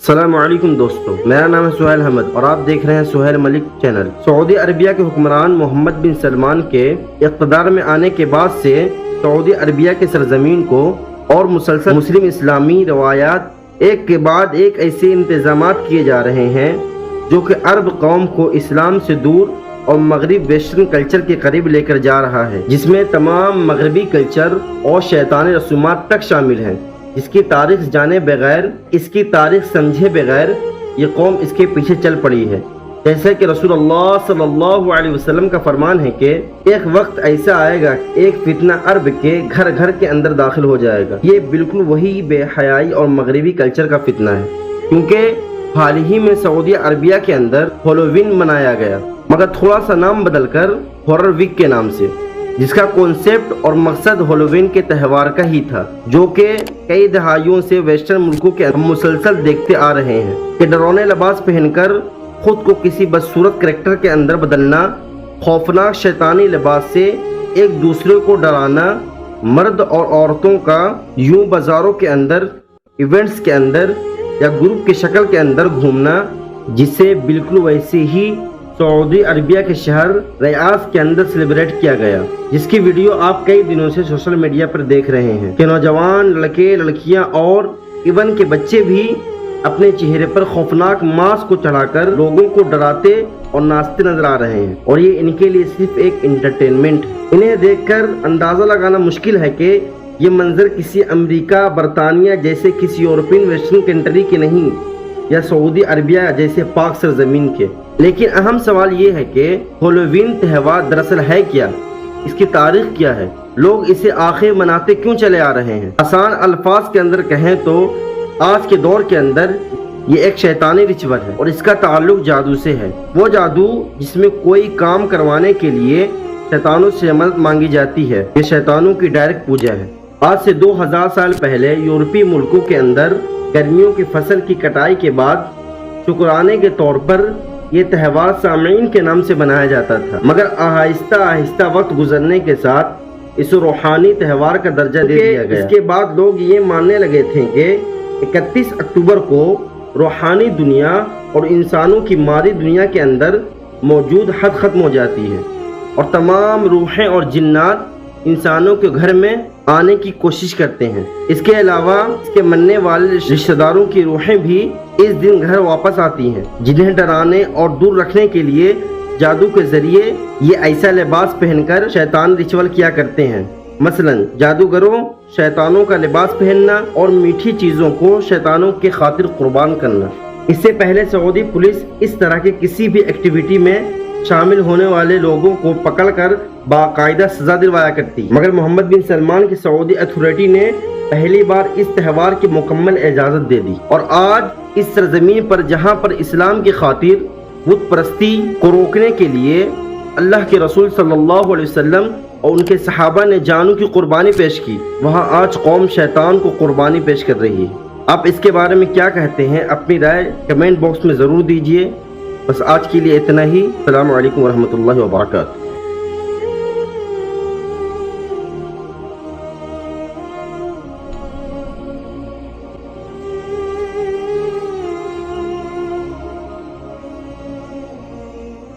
السلام علیکم دوستو، میرا نام ہے سہیل احمد اور آپ دیکھ رہے ہیں سہیل ملک چینل۔ سعودی عربیہ کے حکمران محمد بن سلمان کے اقتدار میں آنے کے بعد سے سعودی عربیہ کے سرزمین کو اور مسلسل مسلم اسلامی روایات ایک کے بعد ایک ایسے انتظامات کیے جا رہے ہیں جو کہ عرب قوم کو اسلام سے دور اور مغرب ویسٹرن کلچر کے قریب لے کر جا رہا ہے، جس میں تمام مغربی کلچر اور شیطانی رسومات تک شامل ہیں، جس کی تاریخ جانے بغیر، اس کی تاریخ سمجھے بغیر یہ قوم اس کے پیچھے چل پڑی ہے۔ جیسے کہ رسول اللہ صلی اللہ علیہ وسلم کا فرمان ہے کہ ایک وقت ایسا آئے گا کہ ایک فتنہ عرب کے گھر گھر کے اندر داخل ہو جائے گا۔ یہ بالکل وہی بے حیائی اور مغربی کلچر کا فتنہ ہے، کیونکہ حال ہی میں سعودی عربیہ کے اندر ہالووین منایا گیا، مگر تھوڑا سا نام بدل کر ہارر ویک کے نام سے، جس کا کانسیپٹ اور مقصد ہالووین کے تہوار کا ہی تھا، جو کہ کئی دہائیوں سے ویسٹرن ملکوں کے ہم مسلسل دیکھتے آ رہے ہیں کہ ڈراؤنے لباس پہن کر خود کو کسی بدصورت کریکٹر کے اندر بدلنا، خوفناک شیطانی لباس سے ایک دوسرے کو ڈرانا، مرد اور عورتوں کا یوں بازاروں کے اندر، ایونٹس کے اندر یا گروپ کی شکل کے اندر گھومنا، جسے بالکل ویسے ہی سعودی عربیہ کے شہر ریاض کے اندر سیلیبریٹ کیا گیا، جس کی ویڈیو آپ کئی دنوں سے سوشل میڈیا پر دیکھ رہے ہیں کہ نوجوان لڑکے، لڑکیاں اور ایون کے بچے بھی اپنے چہرے پر خوفناک ماسک کو چڑھا کر لوگوں کو ڈراتے اور ناچتے نظر آ رہے ہیں، اور یہ ان کے لیے صرف ایک انٹرٹینمنٹ ہے۔ انہیں دیکھ کر اندازہ لگانا مشکل ہے کہ یہ منظر کسی امریکہ، برطانیہ جیسے کسی یورپین ویسٹرن کنٹری کے نہیں، یا سعودی عربیہ جیسے پاک سرزمین کے۔ لیکن اہم سوال یہ ہے کہ ہالووین تہوار دراصل ہے کیا، اس کی تاریخ کیا ہے، لوگ اسے آخر مناتے کیوں چلے آ رہے ہیں؟ آسان الفاظ کے اندر کہیں تو آج کے دور کے اندر یہ ایک شیطانی ریچول ہے، اور اس کا تعلق جادو سے ہے، وہ جادو جس میں کوئی کام کروانے کے لیے شیطانوں سے مدد مانگی جاتی ہے۔ یہ شیطانوں کی ڈائریکٹ پوجا ہے۔ آج سے 2000 سال پہلے یورپی ملکوں کے اندر گرمیوں کی فصل کی کٹائی کے بعد شکرانے کے طور پر یہ تہوار سامعین کے نام سے منایا جاتا تھا، مگر آہستہ آہستہ وقت گزرنے کے ساتھ اسے روحانی تہوار کا درجہ دے دیا گیا۔ اس کے بعد لوگ یہ ماننے لگے تھے کہ 31 اکتوبر کو روحانی دنیا اور انسانوں کی مادی دنیا کے اندر موجود حد ختم ہو جاتی ہے، اور تمام روحیں اور جنات انسانوں کے گھر میں آنے کی کوشش کرتے ہیں۔ اس کے علاوہ اس کے مننے والے رشتہ داروں کی روحیں بھی اس دن گھر واپس آتی ہیں، جنہیں ڈرانے اور دور رکھنے کے لیے جادو کے ذریعے یہ ایسا لباس پہن کر شیطان ریچول کیا کرتے ہیں۔ مثلا جادوگروں شیطانوں کا لباس پہننا اور میٹھی چیزوں کو شیطانوں کے خاطر قربان کرنا۔ اس سے پہلے سعودی پولیس اس طرح کے کسی بھی ایکٹیویٹی میں شامل ہونے والے لوگوں کو پکڑ کر باقاعدہ سزا دلوایا کرتی، مگر محمد بن سلمان کی سعودی اتھارٹی نے پہلی بار اس تہوار کی مکمل اجازت دے دی، اور آج اس سرزمین پر جہاں پر اسلام کی خاطر بت پرستی کو روکنے کے لیے اللہ کے رسول صلی اللہ علیہ وسلم اور ان کے صحابہ نے جانوں کی قربانی پیش کی، وہاں آج قوم شیطان کو قربانی پیش کر رہی ہے۔ آپ اس کے بارے میں کیا کہتے ہیں؟ اپنی رائے کمنٹ باکس میں ضرور دیجیے۔ بس آج کے لیے اتنا ہی۔ السلام علیکم ورحمۃ اللہ وبرکاتہ۔